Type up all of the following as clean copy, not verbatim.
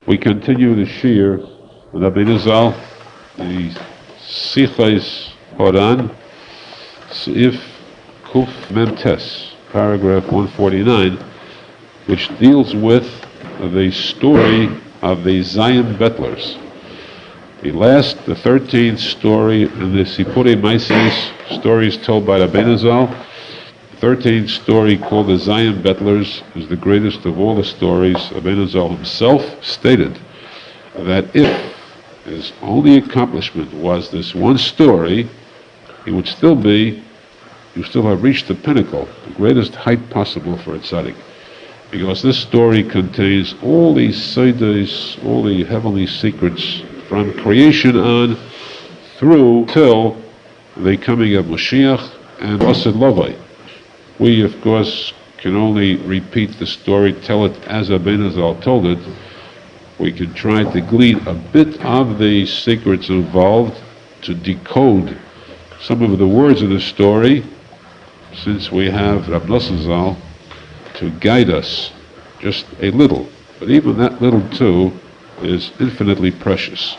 We continue the shir with Rabbi Arizal, the Sichos HaRan, Seif Kuf Mentes, paragraph 149, which deals with the story of the Zion Betlers. The 13th story in the Sipurei Maises, stories told by Rabbi Arizal. The 13th story, called the Zion Betlers, is the greatest of all the stories. Rabbi Arizal himself stated that if his only accomplishment was this one story, he would still have reached the pinnacle, the greatest height possible for a tzadik. Because this story contains all these seidos, all the heavenly secrets from creation on through till the coming of Mashiach and Asad Lavai. We, of course, can only repeat the story, tell it as Rabbi Arizal told it. We can try to glean a bit of the secrets involved, to decode some of the words of the story, since we have Rav Nosson to guide us just a little. But even that little too is infinitely precious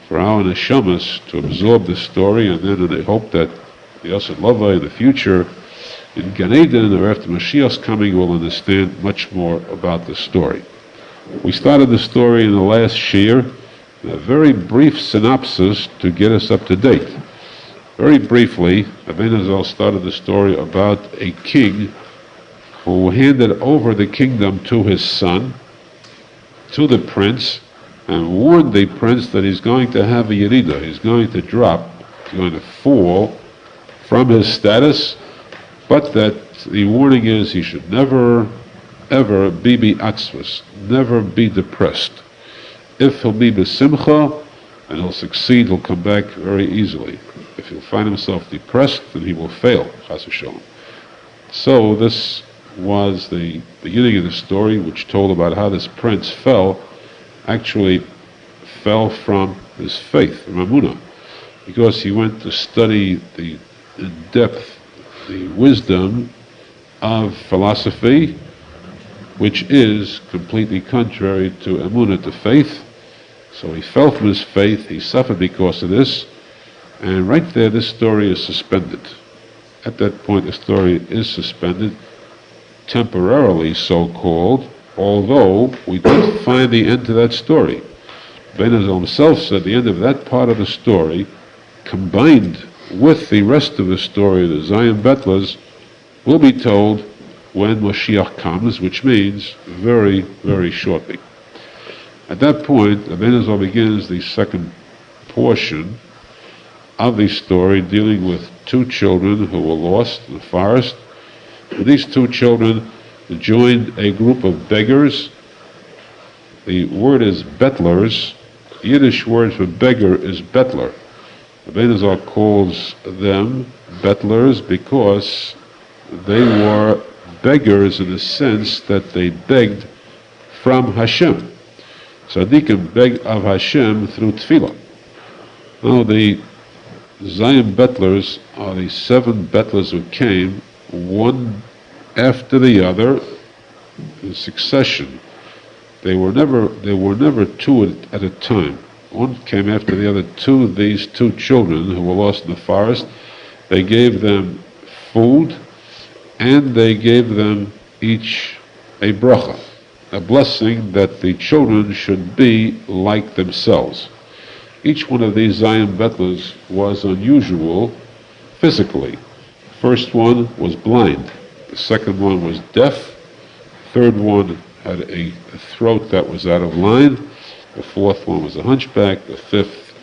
for our neshamas to absorb the story, and then in the hope that the Asad Lava in the future, in Gan Eden or after Mashiach's coming, will understand much more about the story. We started the story in the last shir, a very brief synopsis to get us up to date. Very briefly, Rabbi Arizal started the story about a king who handed over the kingdom to his son, to the prince, and warned the prince that he's going to have a yerida, he's going to drop, he's going to fall from his status, but that the warning is he should never, ever be atzvus, never be depressed. If he'll be besimcha, and he'll succeed, he'll come back very easily. If he'll find himself depressed, then he will fail, chas v'shalom. So this was the beginning of the story, which told about how this prince actually fell from his faith, from Amunah, because he went to study in depth the wisdom of philosophy, which is completely contrary to Amunah, to faith. So he fell from his faith, he suffered because of this, and right there this story is suspended. At that point the story is suspended, temporarily so-called, although we did find the end to that story. Rabbi Arizal himself said the end of that part of the story, combined with the rest of the story, the Zion Betlers, will be told when Mashiach comes, which means very, very shortly. At that point, Rabbi Arizal begins the second portion of the story, dealing with two children who were lost in the forest. These two children joined a group of beggars. The word is betlers. The Yiddish word for beggar is betler. Rabbi Arizal calls them betlers because they were beggars in the sense that they begged from Hashem. Tzadikim beg of Hashem through tefillah. Now the Zion Betlers are the 7 betlers who came, one after the other, in succession. They were never two at a time. One came after the other to these two children who were lost in the forest. They gave them food, and they gave them each a bracha, a blessing that the children should be like themselves. Each one of these Zion Betlers was unusual physically. The first one was blind. The second one was deaf. The third one had a throat that was out of line. The fourth one was a hunchback. The fifth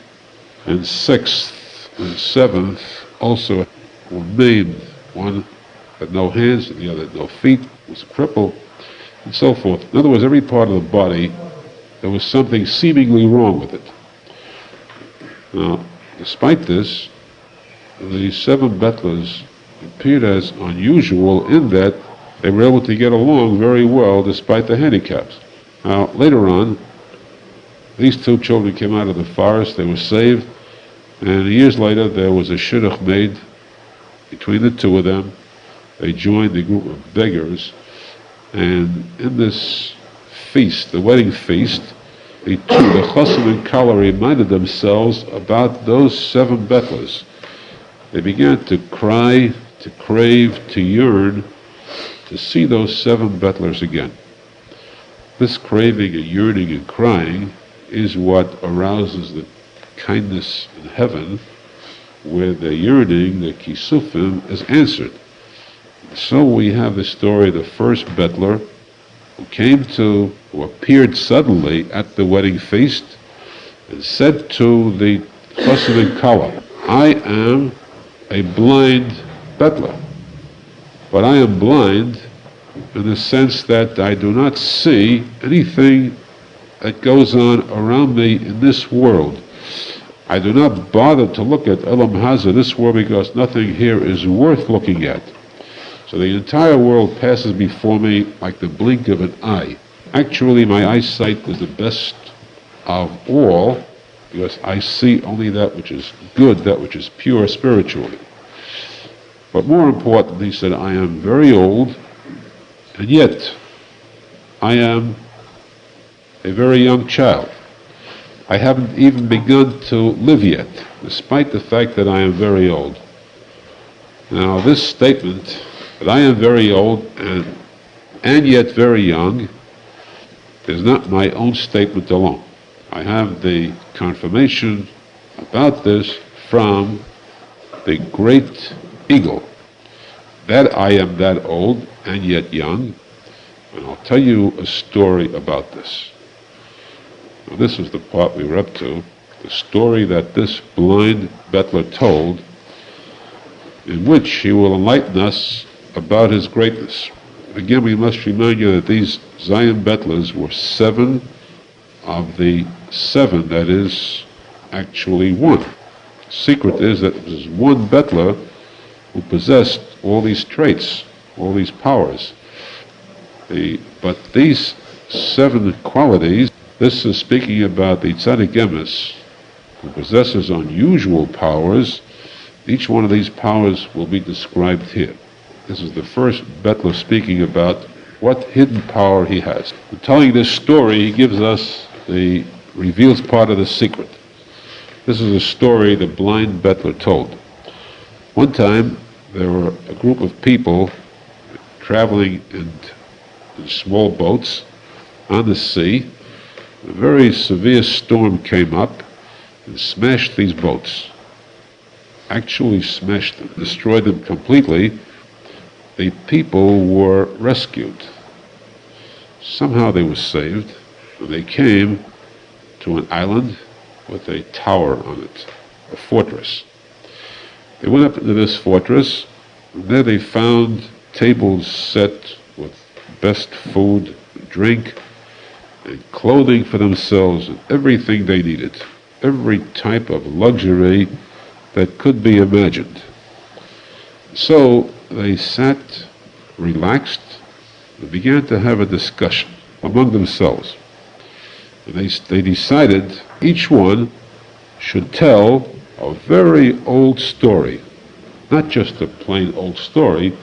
and sixth and seventh also were maimed. One had no hands, and the other had no feet, was a cripple, and so forth. In other words, every part of the body, there was something seemingly wrong with it. Now, despite this, the 7 betlers appeared as unusual in that they were able to get along very well despite the handicaps. Now, later on, these two children came out of the forest, they were saved, and years later there was a shidduch made between the two of them. They joined the group of beggars, and in this feast, the wedding feast, the Chassidut and Kala reminded themselves about those 7 bettlers. They began to cry, to crave, to yearn, to see those 7 bettlers again. This craving and yearning and crying is what arouses the kindness in heaven, where the yearning, the kisufim, is answered. So we have the story of the first bettler who appeared suddenly at the wedding feast and said to the Chassidut and Kala, I am a blind bettler, but I am blind in the sense that I do not see anything that goes on around me in this world. I do not bother to look at Elam Hazah, this world, because nothing here is worth looking at. So the entire world passes before me like the blink of an eye. Actually, my eyesight is the best of all, because I see only that which is good, that which is pure spiritually. But more importantly, he said, I am very old, and yet I am a very young child. I haven't even begun to live yet, despite the fact that I am very old. Now, this statement, that I am very old and yet very young, is not my own statement alone. I have the confirmation about this from the great eagle, that I am that old and yet young, and I'll tell you a story about this. Now, this is the part we were up to, the story that this blind bettler told, in which he will enlighten us about his greatness. Again, we must remind you that these Zion bettlers were 7 of the 7, that is, actually 1. The secret is that there was one bettler who possessed all these traits, all these powers. But these 7 qualities, this is speaking about the tzadik emes, who possesses unusual powers. Each one of these powers will be described here. This is the first bettler speaking about what hidden power he has. In telling this story, he reveals part of the secret. This is a story the blind bettler told. One time, there were a group of people traveling in small boats on the sea. A very severe storm came up and smashed these boats. Actually smashed them, destroyed them completely. The people were rescued. Somehow they were saved, and they came to an island with a tower on it, a fortress. They went up into this fortress, and there they found tables set with best food, drink, and clothing for themselves, and everything they needed, every type of luxury that could be imagined. So they sat, relaxed, and began to have a discussion among themselves. And they decided each one should tell a very old story, not just a plain old story,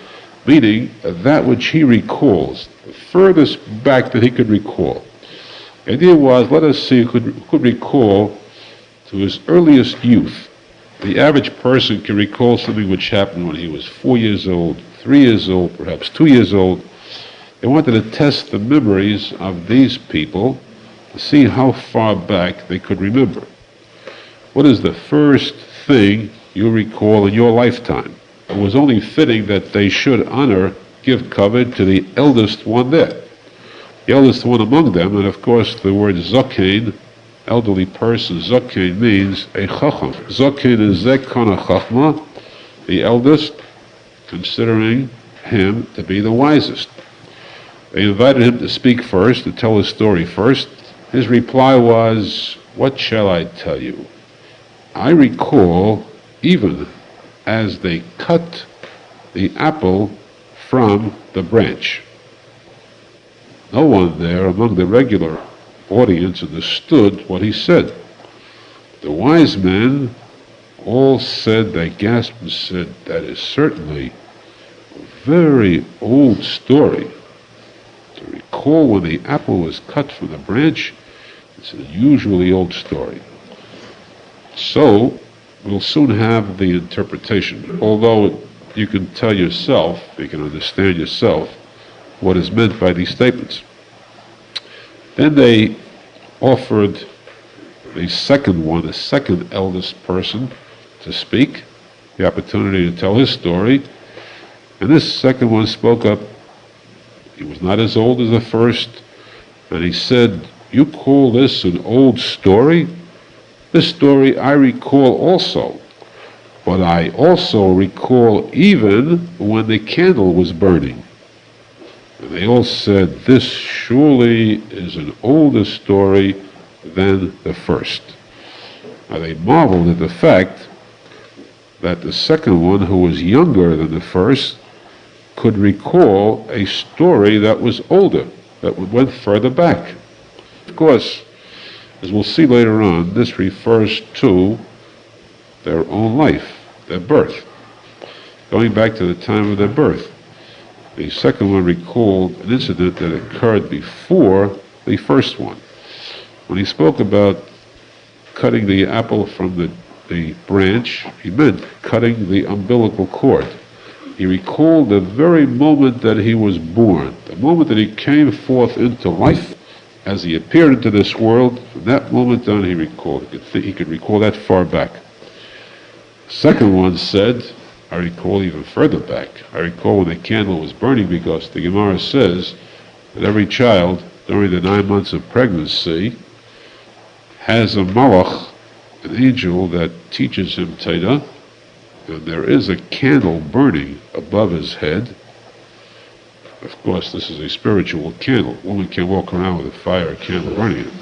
meaning that which he recalls, the furthest back that he could recall. The idea was, let us see who could recall to his earliest youth. The average person can recall something which happened when he was 4 years old, 3 years old, perhaps 2 years old. They wanted to test the memories of these people to see how far back they could remember. What is the first thing you recall in your lifetime? It was only fitting that they should give cover to the eldest one there. The eldest one among them, and of course the word zokein, elderly person, zokein means a chacham. Zokein is zekon chachma, the eldest, considering him to be the wisest. They invited him to speak first, to tell his story first. His reply was, what shall I tell you? I recall even as they cut the apple from the branch. No one there among the regular audience understood what he said. The wise men all said, they gasped and said, that is certainly a very old story to recall recall when the apple was cut from the branch. It's an unusually old story. So, we'll soon have the interpretation, although you can tell yourself, you can understand yourself, what is meant by these statements. Then they offered the second eldest person to speak, the opportunity to tell his story, and this second one spoke up. He was not as old as the first, and he said, "You call this an old story? This story I recall also, but I also recall even when the candle was burning." And they all said, "This surely is an older story than the first." Now they marveled at the fact that the second one, who was younger than the first, could recall a story that was older, that went further back. Of course, as we'll see later on, this refers to their own life, their birth, going back to the time of their birth. The second one recalled an incident that occurred before the first one. When he spoke about cutting the apple from the branch, he meant cutting the umbilical cord. He recalled the very moment that he was born, the moment that he came forth into life, as he appeared into this world. From that moment on, he recalled. He could recall that far back. The second one said, "I recall even further back. I recall when the candle was burning," because the Gemara says that every child during the 9 months of pregnancy has a malach, an angel that teaches him Torah, and there is a candle burning above his head. Of course, this is a spiritual candle. A woman can walk around with a fire candle burning it.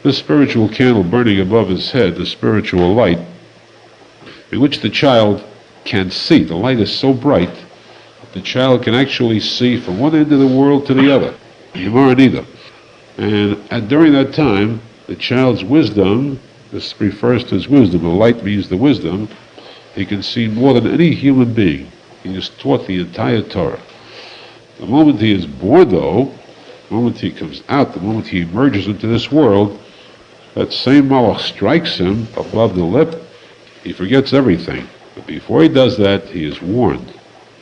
This spiritual candle burning above his head, the spiritual light, in which the child can see. The light is so bright that the child can actually see from one end of the world to the other. Neither. And during that time, the child's wisdom, this refers to his wisdom, the light means the wisdom, he can see more than any human being. He is taught the entire Torah. The moment he is born, though, the moment he comes out, the moment he emerges into this world, that same malach strikes him above the lip. He forgets everything. But before he does that, he is warned.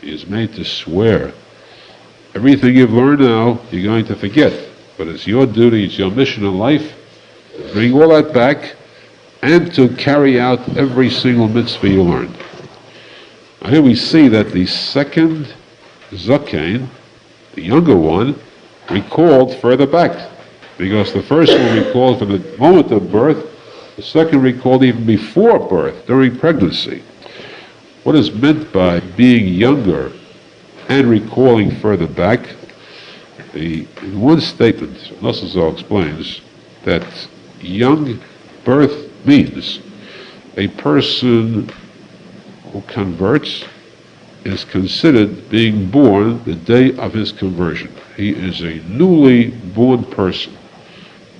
He is made to swear. Everything you've learned now, you're going to forget. But it's your duty, it's your mission in life, to bring all that back and to carry out every single mitzvah you learned. Now here we see that the second Zaken, the younger one, recalled further back, because the first one recalled from the moment of birth, the second recalled even before birth, during pregnancy. What is meant by being younger and recalling further back? In one statement, Arizal explains that young birth means a person who converts is considered being born the day of his conversion. He is a newly born person.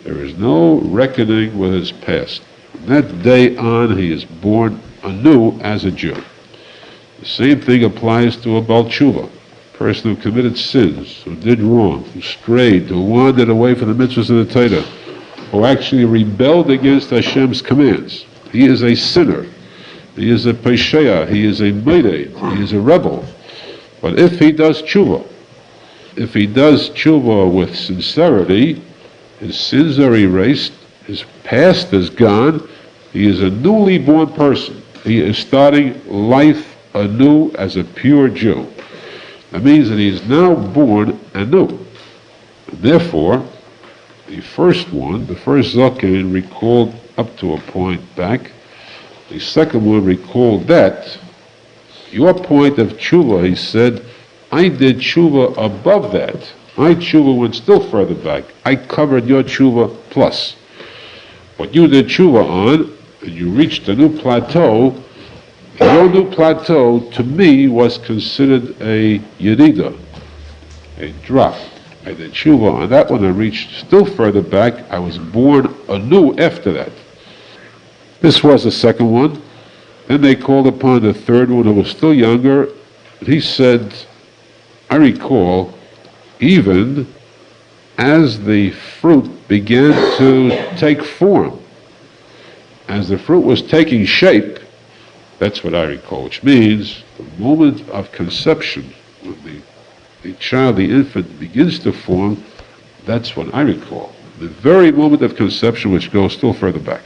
There is no reckoning with his past. From that day on, he is born anew as a Jew. The same thing applies to a Baal Tshuva, a person who committed sins, who did wrong, who strayed, who wandered away from the mitzvahs of the Torah, who actually rebelled against Hashem's commands. He is a sinner. He is a pesheya. He is a meidei. He is a rebel. But if he does tshuva with sincerity, his sins are erased, his past is gone, he is a newly born person. He is starting life anew as a pure Jew. That means that he is now born anew. And therefore, the first Zaken recalled up to a point back. The second one recalled that. Your point of tshuva, he said, I did tshuva above that. My tshuva went still further back. I covered your tshuva plus. What you did tshuva on, and you reached a new plateau, your new plateau, to me, was considered a yerida, a drop. I did tshuva on that one. I reached still further back. I was born anew after that. This was the second one. Then they called upon the third one, who was still younger. He said, I recall even as the fruit began to take form, as the fruit was taking shape, that's what I recall, which means the moment of conception, when the child, the infant, begins to form, that's what I recall. The very moment of conception, which goes still further back.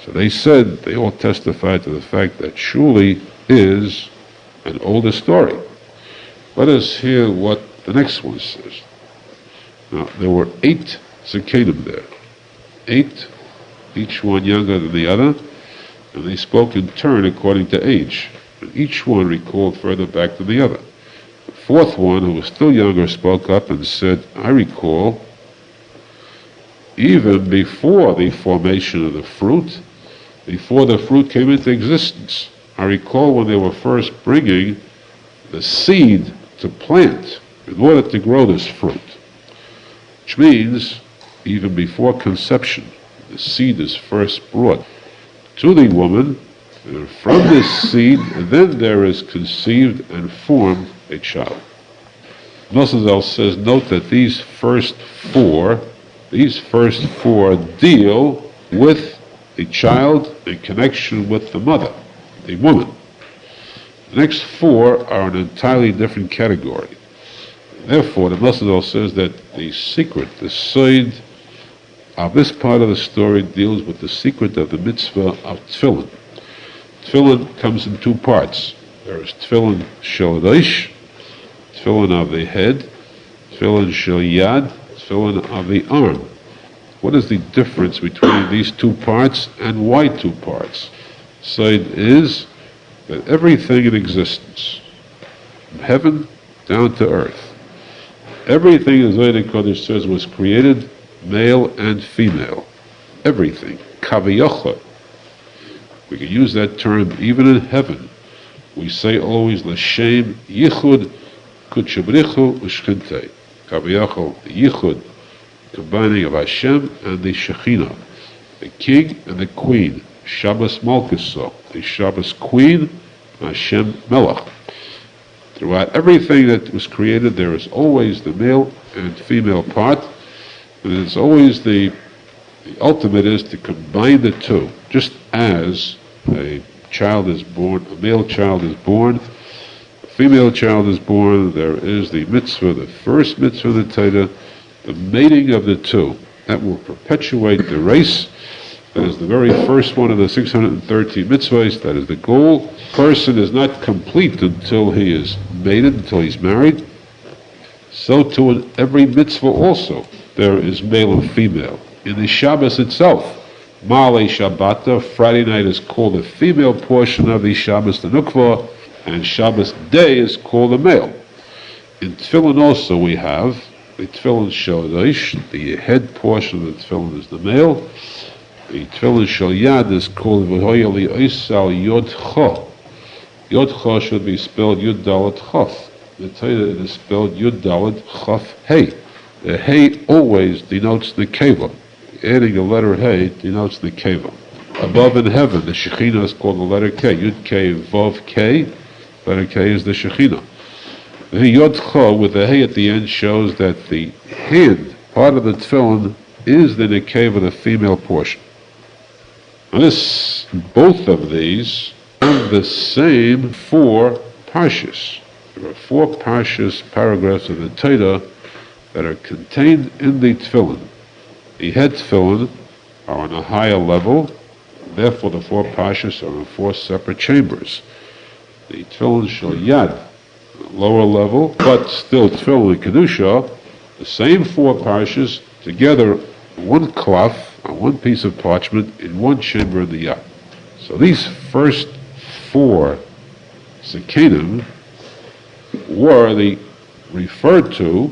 So they said, they all testified to the fact that surely is an older story. Let us hear what the next one says. Now, there were 8 Zikanim there. 8, each one younger than the other, and they spoke in turn according to age. And each one recalled further back than the other. The 4th one, who was still younger, spoke up and said, I recall, even before the formation of the fruit, before the fruit came into existence, I recall when they were first bringing the seed to plant in order to grow this fruit. Which means, even before conception, the seed is first brought to the woman, and from this seed, then there is conceived and formed a child. Rosenfeld says, note that these first four deal with the child in connection with the mother, the woman. The next 4 are an entirely different category. Therefore, the Rosenfeld says that the secret, the side of this part of the story deals with the secret of the mitzvah of tefillin. Tefillin comes in 2 parts. There is tefillin shel reish, tefillin of the head, tefillin shel yad, tefillin of the arm. What is the difference between these 2 parts, and why 2 parts? Side is that everything in existence, from heaven down to earth, everything, as Zohar Kodesh says, was created male and female. Everything. Kaviyocha. We can use that term even in heaven. We say always, L'shem yichud kutshabrichu u'shchintei. Kaviyocha, the yichud, combining of Hashem and the Shekhinah, the king and the queen, Shabbos Malkuso, the Shabbos queen, Hashem Melech. Throughout everything that was created, there is always the male and female part, and it's always the ultimate is to combine the 2. Just as a child is born, a male child is born, a female child is born, there is the mitzvah, the first mitzvah of the Torah, the mating of the 2. That will perpetuate the race. That is the very first one of the 613 mitzvahs. That is the goal. Person is not complete until he is mated, until he's married. So too in every mitzvah also, there is male and female. In the Shabbos itself, Ma'alei Shabbata, Friday night is called the female portion of the Shabbos, the Nukva, and Shabbos day is called the male. In Tefillin also we have the Tefillin Shel Reish, the head portion of the Tefillin is the male. The Tefillin Shel Yad is called V'hoya li'oisal Yod-Cho. Yod-Cho should be spelled Yud-Dalet-Chof. The Torah it is spelled Yud-Dalet-Chof-Hey. The Hey always denotes the Keva. Adding a letter Hey denotes the Keva. Above in heaven, the Shekhinah is called the letter K. Yud-K, Vav-K. Letter K is the Shekhinah. The Yod-Cho with the Hey at the end shows that the hand, part of the Tefillin, is the Nekeva, the female portion. Now both of these have the same 4 parshas. There are 4 parshas, paragraphs of the Torah that are contained in the Tefillin. The head Tefillin are on a higher level, therefore the 4 parshas are in 4 separate chambers. The Tefillin Shel Yad, lower level, but still Tefillin and Kedusha, the same 4 parshas together, one cloth on one piece of parchment in one chamber in the Yad. So these first 4 Zikanim were referred to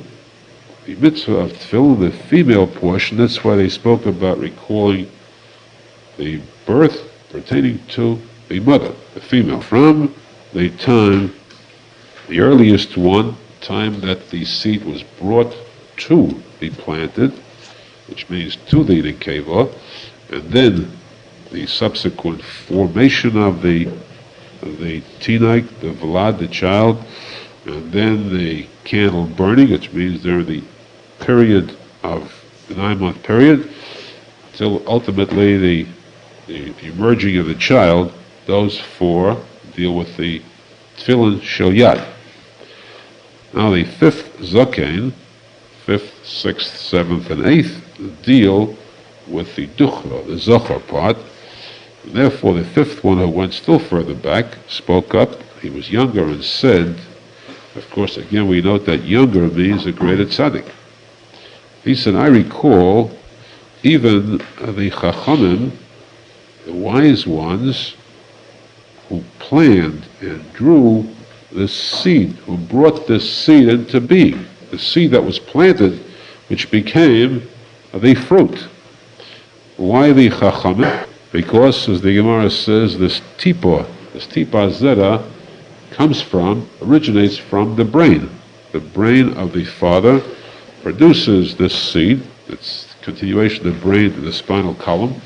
the mitzvah of Tefillin, the female portion. That's why they spoke about recalling the birth pertaining to the mother, the female. From the time, the earliest one, time that the seed was brought to be planted, which means to the Nekeva, and then the subsequent formation of the Tinaik, the Vlad, the child, and then the candle burning, which means during the period of the 9-month period, till ultimately the emerging of the child. Those 4 deal with the tefillin shel yad. Now the 5th zaken, 5th, 6th, 7th, and 8th deal with the duchra, the zohar part. And therefore, the 5th one, who went still further back, spoke up. He was younger and said, of course, again, we note that younger means a greater tzadik. He said, I recall even the chachamim, the wise ones, who planned and drew this seed, who brought this seed into being, the seed that was planted, which became the fruit. Why the chachamim? Because, as the Gemara says, this tipa zera, originates from the brain. The brain of the father produces this seed. It's continuation of the brain to the spinal column.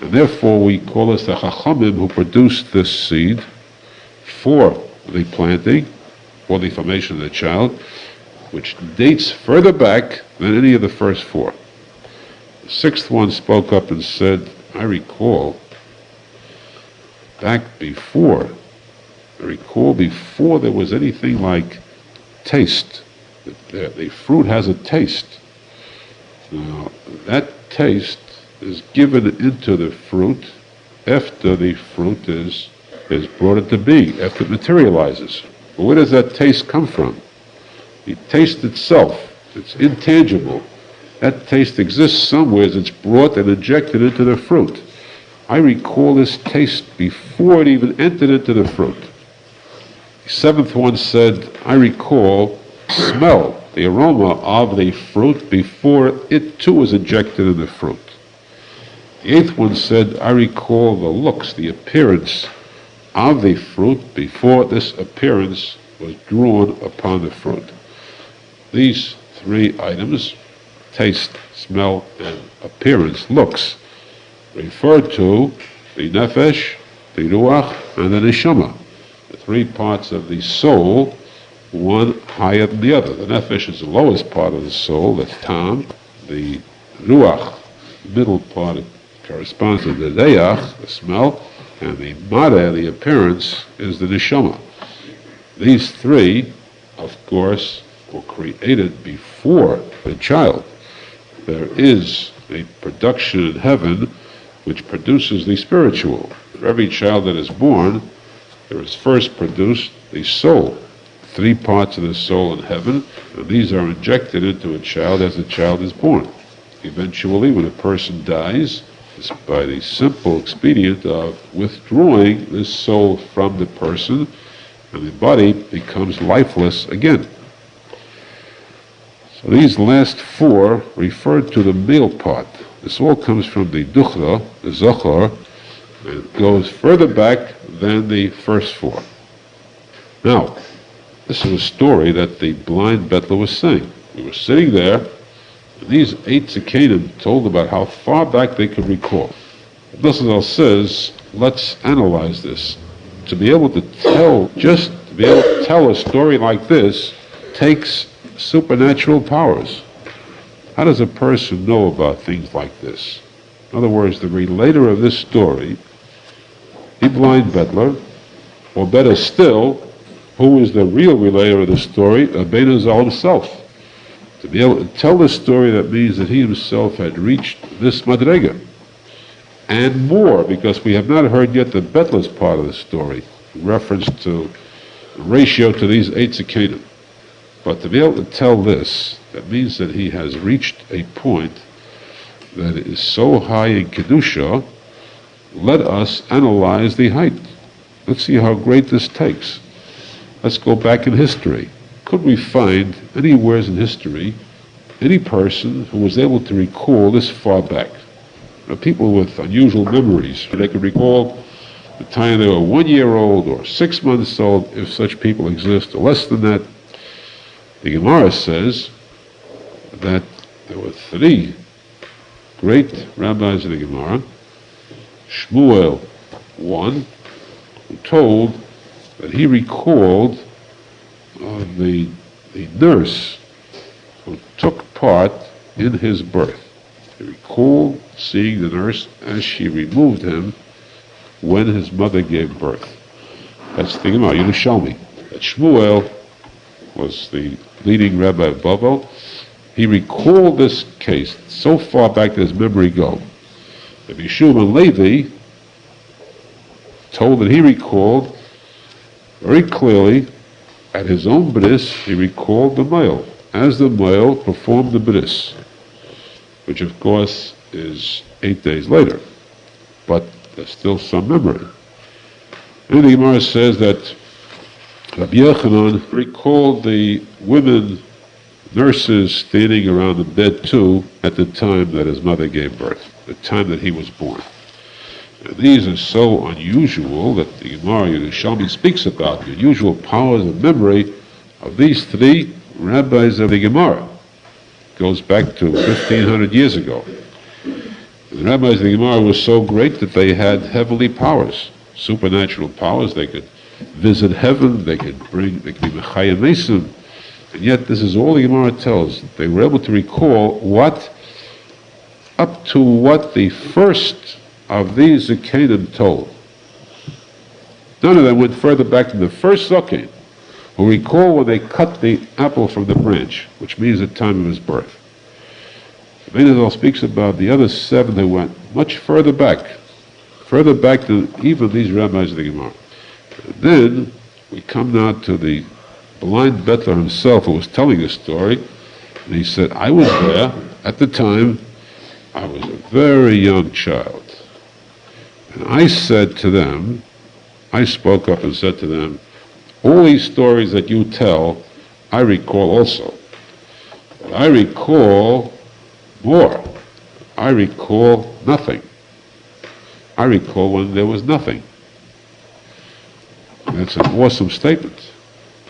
And therefore we call this the Chachamim who produced this seed for the planting, for the formation of the child, which dates further back than any of the first 4. The 6th one spoke up and said, I recall before there was anything like taste. The fruit has a taste. Now, that taste is given into the fruit after the fruit is brought into being, after it materializes. But where does that taste come from? The taste itself, it's intangible. That taste exists somewhere as it's brought and injected into the fruit. I recall this taste before it even entered into the fruit. The 7th one said, I recall smell, the aroma of the fruit before it too was injected in the fruit. The 8th one said, I recall the looks, the appearance of the fruit before this appearance was drawn upon the fruit. These 3 items, taste, smell, and appearance, looks, refer to the nefesh, the ruach, and the neshama, the 3 parts of the soul, one higher than the other. The nefesh is the lowest part of the soul, the tam. The ruach, middle part, corresponds to the reach, the smell, and the mare, the appearance, is the neshama. These 3, of course, were created before the child. There is a production in heaven which produces the spiritual. For every child that is born, there is first produced the soul, 3 parts of the soul in heaven, and these are injected into a child as the child is born. Eventually, when a person dies, it's by the simple expedient of withdrawing this soul from the person, and the body becomes lifeless again. So these last 4 refer to the male part. This all comes from the duchra, the zohar, and it goes further back than the first 4. Now, this is a story that the blind bettler was saying. We were sitting there, and these 8 zakenim told about how far back they could recall. Arizal says, let's analyze this. To be able to tell a story like this takes supernatural powers. How does a person know about things like this? In other words, the relator of this story, the blind bettler, or better still, who is the real relator of the story, Arizal himself. To be able to tell this story, that means that he himself had reached this madrega. And more, because we have not heard yet the bettler's part of the story, in reference to the ratio to these 8 zakenim. But to be able to tell this, that means that he has reached a point that is so high in kedusha. Let us analyze the height. Let's see how great this takes. Let's go back in history. Could we find anywhere in history any person who was able to recall this far back? People with unusual memories. They could recall the time they were 1 year old or 6 months old, if such people exist, or less than that. The Gemara says that there were 3 great rabbis of the Gemara. Shmuel, one, who told that he recalled the nurse who took part in his birth. He recalled seeing the nurse as she removed him when his mother gave birth. That's the Gemara, Yerushalmi. That Shmuel was the leading rabbi of Bavly. He recalled this case so far back that his memory go. The Yeshua Levi told that he recalled very clearly at his own bris, he recalled the male, as the male performed the bris, which of course is 8 days later, but there's still some memory. And the Gemara says that Rabbi Nachman recalled the women nurses standing around the bed too at the time that his mother gave birth, the time that he was born. And these are so unusual that the Gemara Yerushalmi speaks about the unusual powers of memory of these three rabbis of the Gemara. It goes back to 1,500 years ago. The rabbis of the Gemara were so great that they had heavenly powers, supernatural powers. They could visit heaven, they could be Mechayim Mesim, and yet this is all the Gemara tells. They were able to recall up to what the first of these Zakanim told. None of them went further back than the first Zakan, who recall when they cut the apple from the branch, which means the time of his birth. Arizal speaks about the other 7 that went much further back than even these rabbis of the Gemara. And then we come now to the blind bettler himself who was telling the story, and he said, I was there at the time. I was a very young child. And I said to them, I spoke up and said to them, all these stories that you tell, I recall also. But I recall more. I recall nothing. I recall when there was nothing. And that's an awesome statement,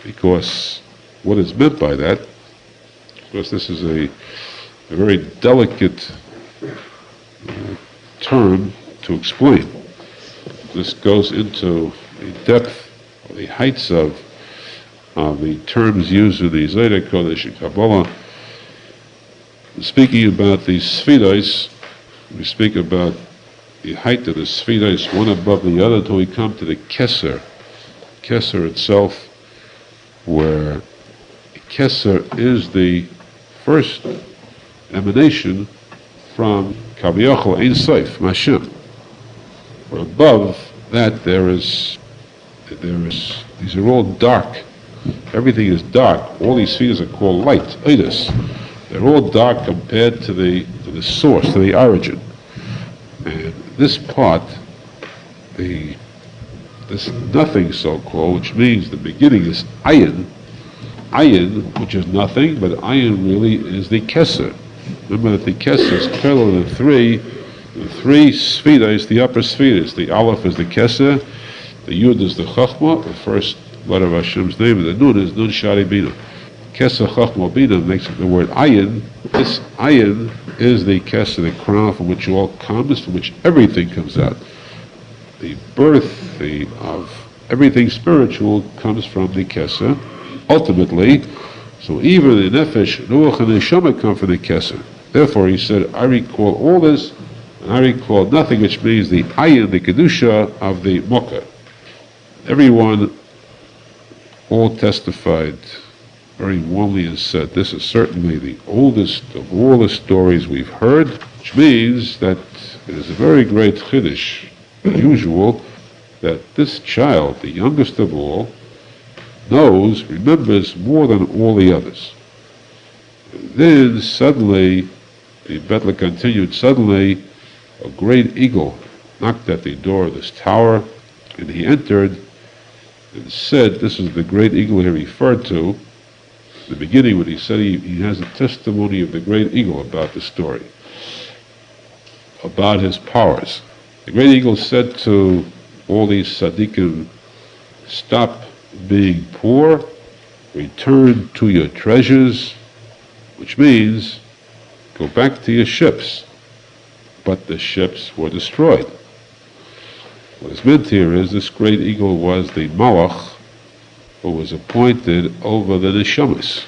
because what is meant by that, of course this is a very delicate term to explain. This goes into the depth or the heights of the terms used in the Zayda Kodesh and Kabbalah. Speaking about the Sfidos, we speak about the height of the Sfidos, one above the other, until we come to the Keser. Keser itself, where Keser is the first emanation from Kaviyachal Ein Sof, from Hashem. Where above that there is, these are all dark. Everything is dark. All these spheres are called light, Oidus. They're all dark compared to the source, to the origin. And this part, this nothing so-called, which means the beginning is ayin, which is nothing, but ayin really is the keser. Remember that the keser is parallel to the three spheres, the upper spheres. The aleph is the keser, the yud is the chachma, the first letter of Hashem's name, and the nun is nun shari bina. Keser chachma bina makes the word ayin. This ayin is the keser, the crown from which all comes, from which everything comes out. The birth of everything spiritual comes from the keser, ultimately. So even the nefesh, ruach, and neshama come from the keser. Therefore, he said, I recall all this, and I recall nothing, which means the ayin, the kedusha of the mokkah. Everyone all testified very warmly and said, this is certainly the oldest of all the stories we've heard, which means that it is a very great chiddush, unusual, that this child, the youngest of all, remembers more than all the others. And then suddenly, the Betler continued, suddenly a great eagle knocked at the door of this tower, and he entered and said, this is the great eagle he referred to. In the beginning, when he said he has a testimony of the great eagle about the story, about his powers. The great eagle said to all these tzaddikim, stop being poor, return to your treasures, which means go back to your ships. But the ships were destroyed. What is meant here is this great eagle was the malach who was appointed over the neshamas.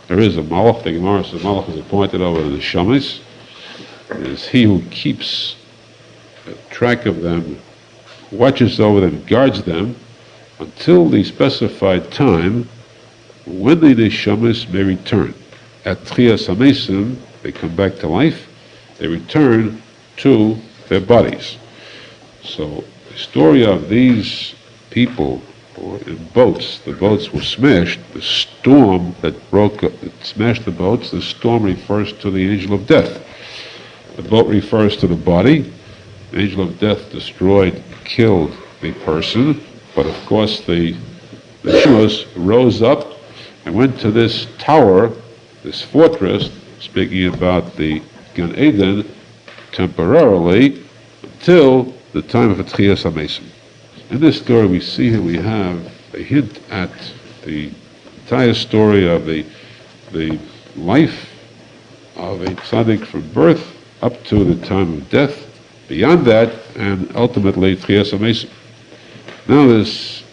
There is a Malach. The Gemara says Malach is appointed over the Neshamis. It is he who keeps track of them, watches over them, guards them, until the specified time when the Neshamis may return. At Tchias HaMesim, they come back to life, they return to their bodies. So the story of these people were in boats. The boats were smashed. The storm that smashed the boats, the storm refers to the angel of death. The boat refers to the body. The angel of death destroyed, killed the person, but of course the Sichos rose up and went to this tower, this fortress, speaking about the Gan Eden, temporarily until the time of Tchias HaMesim. In this story we see here we have a hint at the entire story of the life of a tzadik from birth up to the time of death, beyond that, and ultimately Tchias HaMesim. Now this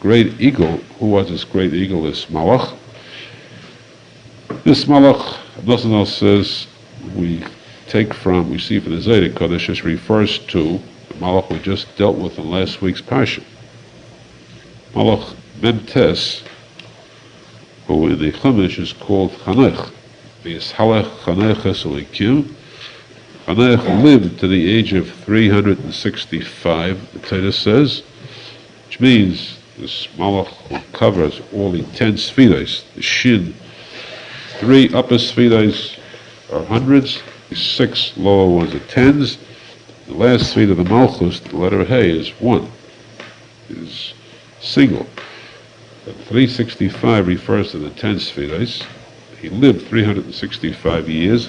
great eagle, who was this great eagle, this Malach? This Malach, R Nosson says, we see from the Zaydik Kodesh, this refers to the Malach we just dealt with in last week's Parsha. Malach Memtes, who in the Chumash is called Chanech. V'yishalech Chanech es Elikim. Chanech lived to the age of 365, the Torah says, which means this Malach covers all the 10 Sfiros, the Shin. 3 upper Sfiros are hundreds, the 6 lower ones are tens. The last Sfira of the Malchus, the letter Hey, is 1, is single. But 365 refers to the 10 Sfiros. He lived 365 years,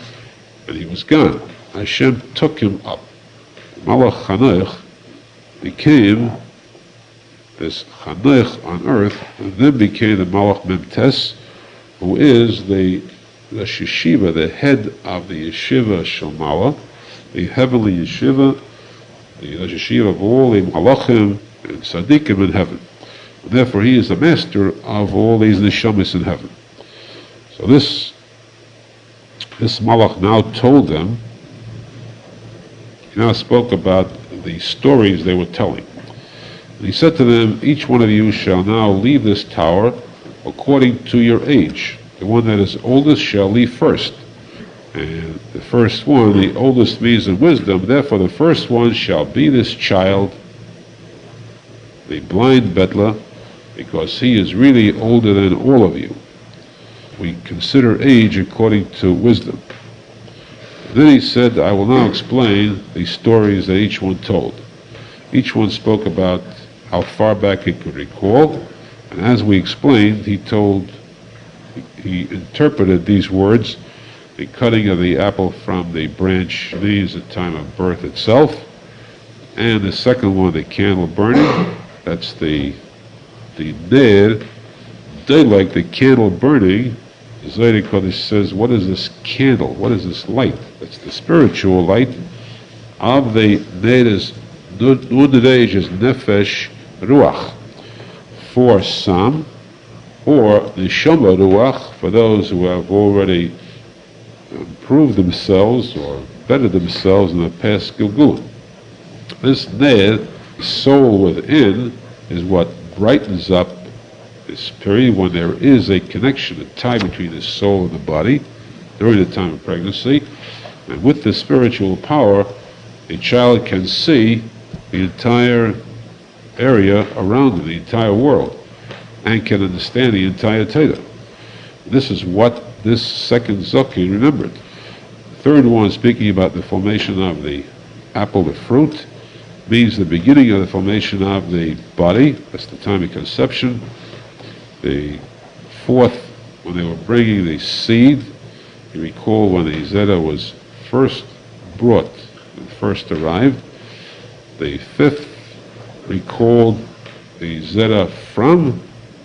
and he was gone. Hashem took him up. Malach Chanech became this Chanech on earth, and then became the Malach Memtes, who is the Shishiva, the head of the Yeshiva Shalmala, the heavenly Yeshiva, the Yeshiva of all the Malachim and Tzadikim in heaven. And therefore he is the master of all these Neshamis in heaven. So this Malach now told them, he now spoke about the stories they were telling. And he said to them, each one of you shall now leave this tower according to your age. The one that is oldest shall leave first. And the first one, the oldest means in wisdom, therefore the first one shall be this child, the blind Bedla, because he is really older than all of you. We consider age according to wisdom. Then he said, I will now explain the stories that each one told. Each one spoke about how far back he could recall, and as we explained, he interpreted these words. The cutting of the apple from the branch means the time of birth itself, and the second one, the candle burning, that's the ner. They like the candle burning. The Zaydik Kodesh says, what is this candle? What is this light? That's the spiritual light of the ner. Is Nunadej is nefesh ruach for some, or the Neshama Ruach for those who have already improved themselves or bettered themselves in the past Gilgulim. This Ner, the soul within, is what brightens up this period when there is a connection, a tie between the soul and the body during the time of pregnancy. And with the spiritual power, a child can see the entire area around him, the entire world, and can understand the entire Torah. This is what this second Zokin remembered. The third one, speaking about the formation of the apple, the fruit, means the beginning of the formation of the body. That's the time of conception. The fourth, when they were bringing the seed, you recall when the Zeta was first brought and first arrived. The fifth recalled the Zeta from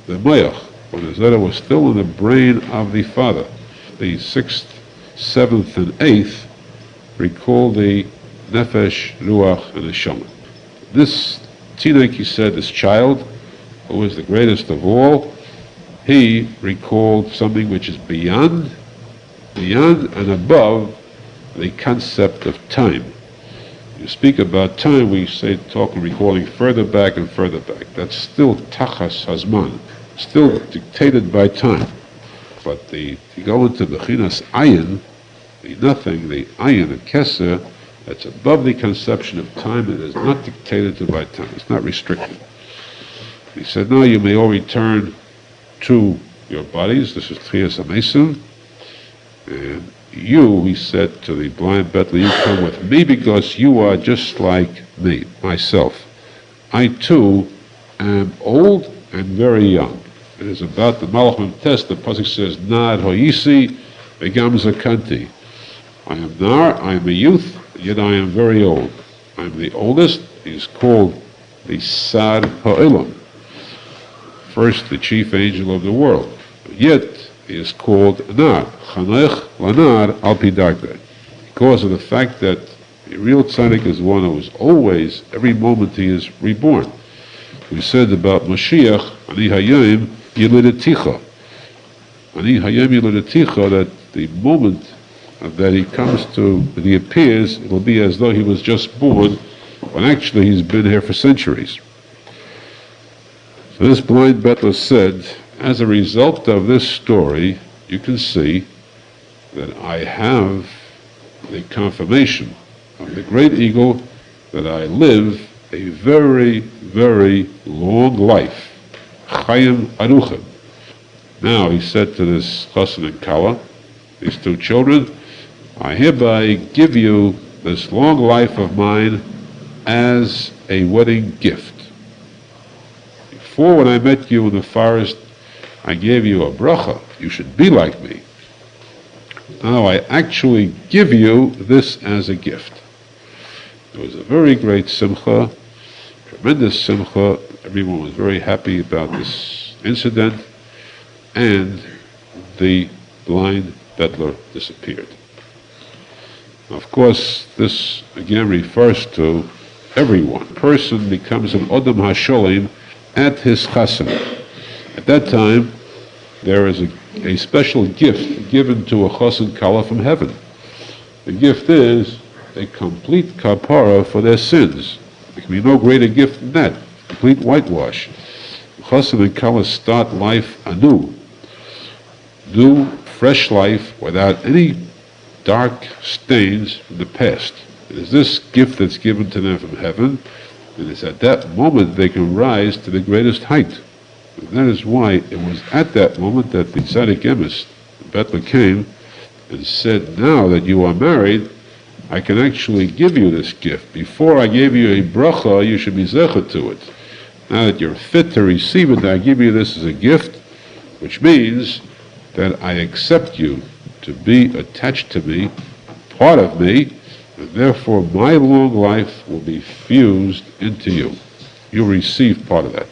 the Mayach, when the Zeta was still in the brain of the father. The sixth, seventh, and eighth recalled the Nefesh, Ruach, and the Neshama. This Tinek, he said, this child, who is the greatest of all, he recalled something which is beyond and above the concept of time. You speak about time, we say talking, recalling further back and further back. That's still tachas hazman, still dictated by time. But to go into bechinas ayin, the nothing, the ayin, the keser, that's above the conception of time, it is not dictated to by time. It's not restricted. He said, now you may all return to your bodies. This is Tchias HaMesim. And you, he said to the blind bettler, you come with me because you are just like me, myself. I too am old and very young. It is about the Menachem test. The posek says, Nar hoyisi vegam zakanti. I am nar, I am a youth, yet I am very old. I am the oldest. He is called the Sar Ha'olam, first the chief angel of the world. Yet he is called Nar, Chanech Lanar Al Pi Darkei, because of the fact that the real tzadik is one who is always, every moment he is reborn. We said about Mashiach, Ani Hayim Yilideticha. Ani Hayim Yilideticha, that the moment that he comes to, that he appears, it will be as though he was just born, when actually he's been here for centuries. So this blind bettler said, as a result of this story, you can see that I have the confirmation of the great eagle that I live a very, very long life. Chayim Aruchim. Now, he said to this Chassan and Kala, these two children, I hereby give you this long life of mine as a wedding gift. Before, when I met you in the forest, I gave you a bracha. You should be like me. Now I actually give you this as a gift. It was a very great simcha, tremendous simcha. Everyone was very happy about this incident, and the blind bettler disappeared. Of course, this again refers to everyone. A person becomes an Odom HaSholim at his chassan. At that time, there is a special gift given to a chassan kala from heaven. The gift is a complete kapara for their sins. There can be no greater gift than that, complete whitewash. Chassan and kala start life anew, new, fresh life without any dark stains from the past. It is this gift that's given to them from heaven, and it's at that moment they can rise to the greatest height. And that is why it was at that moment that the tzadik emes, the bettler, came and said, now that you are married, I can actually give you this gift. Before I gave you a bracha, you should be zecher to it. Now that you're fit to receive it, I give you this as a gift, which means that I accept you to be attached to me, part of me, and therefore my long life will be fused into you. You'll receive part of that.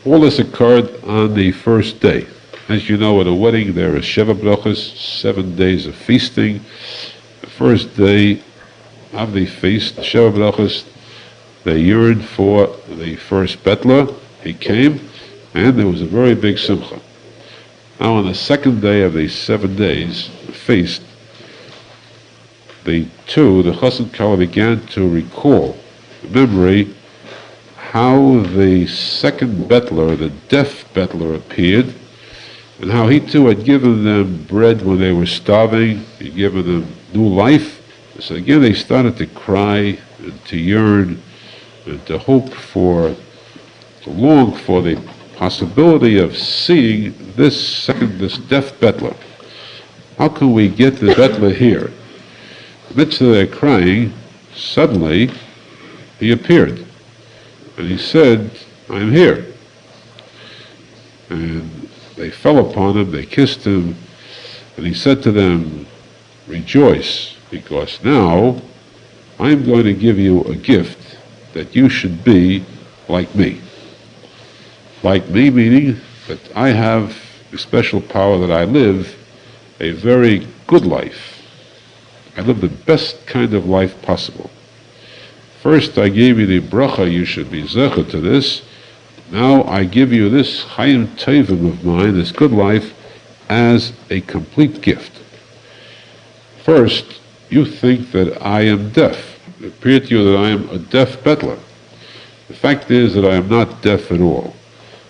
All this occurred on the first day. As you know, at a wedding there is Sheva Brachos, 7 days of feasting. The first day of the feast, Sheva Brachos, they yearned for the first bettler. He came, and there was a very big simcha. Now on the second day of the 7 days feast, the chassan kala began to recall the memory how the second bettler, the deaf bettler, appeared, and how he too had given them bread when they were starving. He'd given them new life. So again they started to cry and to yearn and to hope for, to long for the possibility of seeing this deaf bettler. How can we get this bettler here? Amidst their crying, suddenly he appeared. And he said, I am here. And they fell upon him, they kissed him, and he said to them, rejoice, because now I am going to give you a gift that you should be like me. Like me, meaning that I have a special power that I live a very good life. I live the best kind of life possible. First, I gave you the bracha, you should be zecher to this, Now I give you this Chaim Tovim of mine, this good life, as a complete gift. First, you think that I am deaf. It appears to you that I am a deaf peddler. The fact is that I am not deaf at all.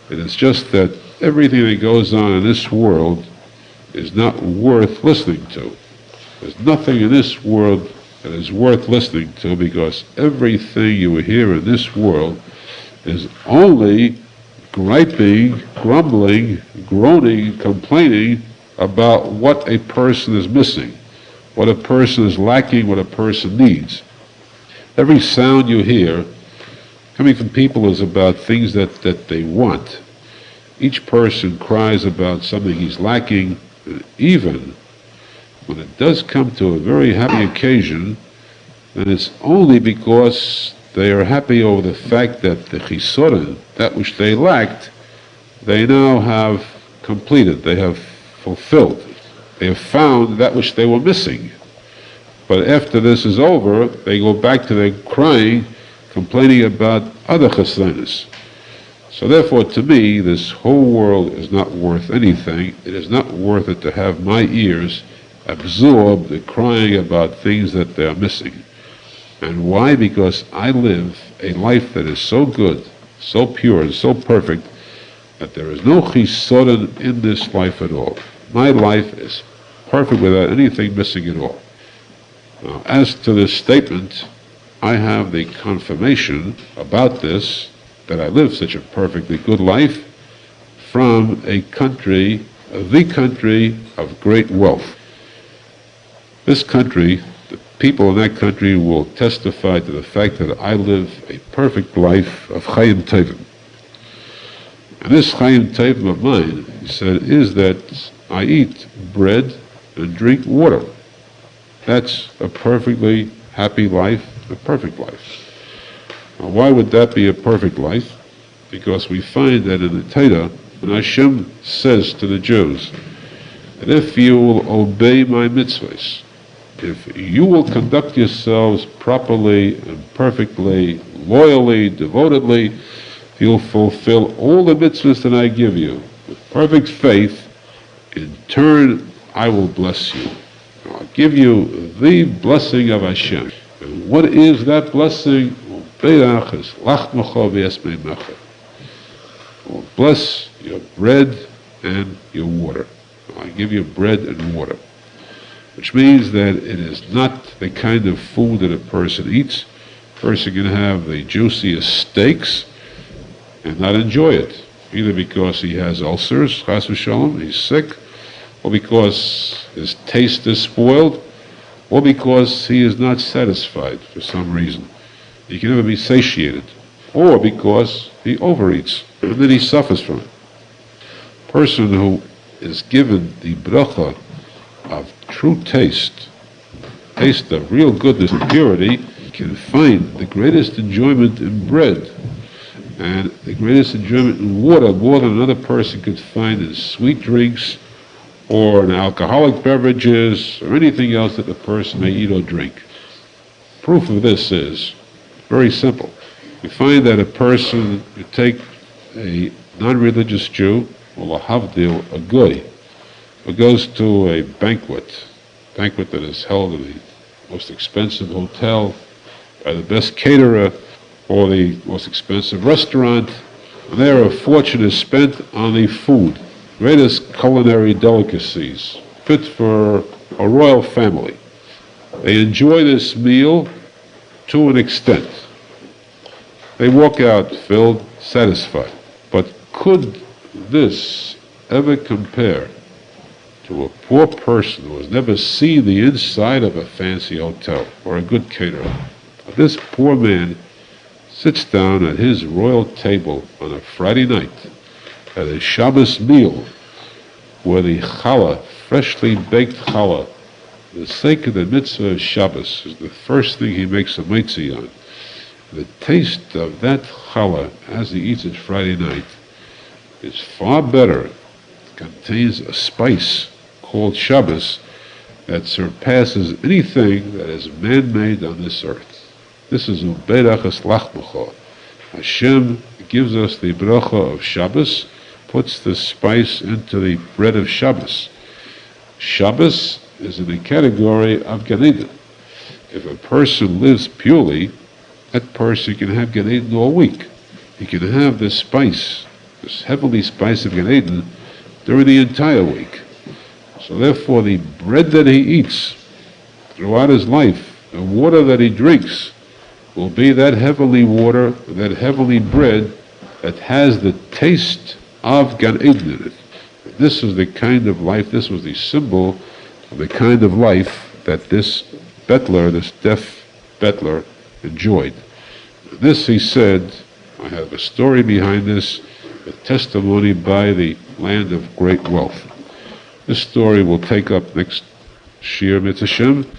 It is just that everything that goes on in this world is not worth listening to. There's nothing in this world that is worth listening to, because everything you hear in this world is only griping, grumbling, groaning, complaining about what a person is missing, what a person is lacking, what a person needs. Every sound you hear coming from people is about things that they want. Each person cries about something he's lacking, and even when it does come to a very happy occasion, then it's only because they are happy over the fact that the chisoren, that which they lacked, they now have completed, they have fulfilled. They have found that which they were missing. But after this is over, they go back to their crying, complaining about other chassidus. So therefore, to me, this whole world is not worth anything. It is not worth it to have my ears absorb the crying about things that they are missing. And why? Because I live a life that is so good, so pure, and so perfect, that there is no chisoren in this life at all. My life is perfect without anything missing at all. Now, as to this statement, I have the confirmation about this, that I live such a perfectly good life, from a country, the country of great wealth. This country, the people in that country will testify to the fact that I live a perfect life of Chaim Tovim. And this Chaim Tovim of mine, he said, is that I eat bread and drink water. That's a perfectly happy life, a perfect life. Now, why would that be a perfect life? Because we find that in the Torah, when Hashem says to the Jews, that if you will obey my mitzvahs, if you will conduct yourselves properly and perfectly, loyally, devotedly, if you'll fulfill all the mitzvahs that I give you with perfect faith, in turn I will bless you. I'll give you the blessing of Hashem. And what is that blessing? Will bless your bread and your water. I give you bread and water. Which means that it is not the kind of food that a person eats. A person can have the juiciest steaks and not enjoy it, either because he has ulcers, chas v'shalom, he's sick, or because his taste is spoiled, or because he is not satisfied for some reason. He can never be satiated, or because he overeats, and then he suffers from it. A person who is given the bracha of true taste of real goodness and purity, can find the greatest enjoyment in bread and the greatest enjoyment in water more than another person could find in sweet drinks or in alcoholic beverages or anything else that the person may eat or drink. Proof of this is very simple. You find that a person, you take a non-religious Jew, or a havdil, a goy, who goes to a banquet that is held in the most expensive hotel, by the best caterer, or the most expensive restaurant, and there a fortune is spent on the food, greatest culinary delicacies, fit for a royal family. They enjoy this meal to an extent. They walk out filled, satisfied. But could this ever compare to a poor person who has never seen the inside of a fancy hotel or a good caterer? This poor man sits down at his royal table on a Friday night at a Shabbos meal where the challah, freshly baked challah, for the sake of the mitzvah of Shabbos, is the first thing he makes a mitzvah on. The taste of that challah as he eats it Friday night is far better. It contains a spice called Shabbos that surpasses anything that is man-made on this earth. This is uberachas lachmucha. Hashem gives us the bracha of Shabbos, puts the spice into the bread of Shabbos. Shabbos is in the category of Gan Eden. If a person lives purely, that person can have Gan Eden all week. He can have this spice, this heavenly spice of Gan Eden, during the entire week. So therefore, the bread that he eats throughout his life, the water that he drinks, will be that heavenly water, that heavenly bread that has the taste of Gan Eden in it. This is the kind of life, this was the symbol of the kind of life that this bettler, this deaf bettler, enjoyed. This, he said, I have a story behind this, a testimony by the land of great wealth. This story we'll take up next Shir Mitzvah Shem.